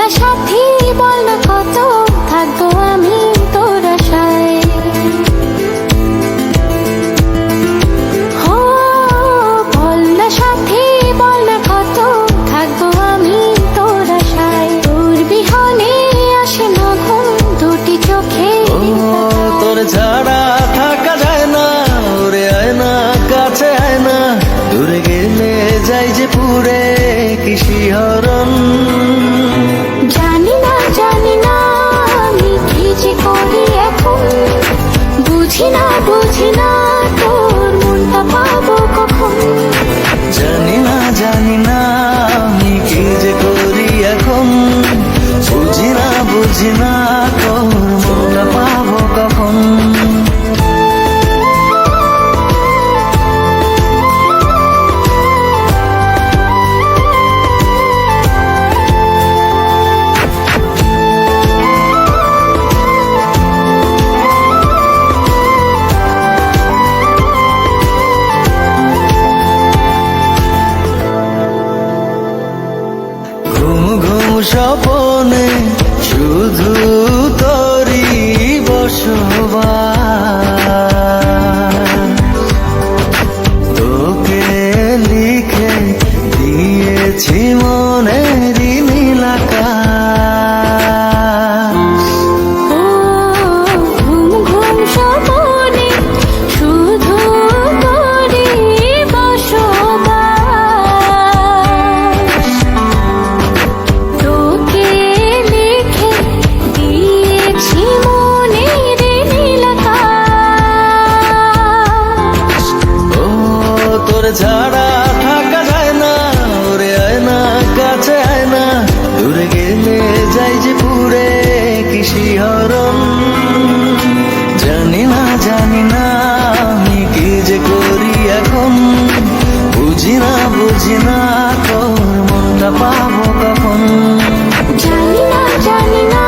না সাথী, বল না কত থাকবো আমি তোর আশায়। বল না সাথী, বল না কত থাকবো আমি তোর আশায়। তোর বিহনে আসে না ঘুম দুটি চোখে। তোর ছাড়া থাকা যায় না, ওরে আয় না কাছে আয় না, দূরে গেলে যাই যে পুরে কি শিহরণ। জানি না জানি না আমি কি যে করি এখন, বুঝি না বুঝি না তোর মনটা পাবো কখন। জানি না জানি না আমি কি যে করি এখন, বুঝি না বুঝি না তোর মনটা পাবো কখন। ঘুম ঘুম স্বপনে শুধু তোরই বসবাস, তোকে লিখে দিয়েছি মনেরই নীল আকাশ। ঘুম ঘুম স্বপনে শুধু তোরই বসবাস, তোকে লিখে দিয়েছি মনের নীল আকাশ। তোর ছাড়া থাকা যায় না, ওরে আয় না কাছে আয় না, দূরে গেলে যাই যে পুরে কি শিহরণ। জানি না জানি না আমি কি যে করি এখন, বুঝি না বুঝি না তোর মনটা পাবো কখন। জানি না জানি না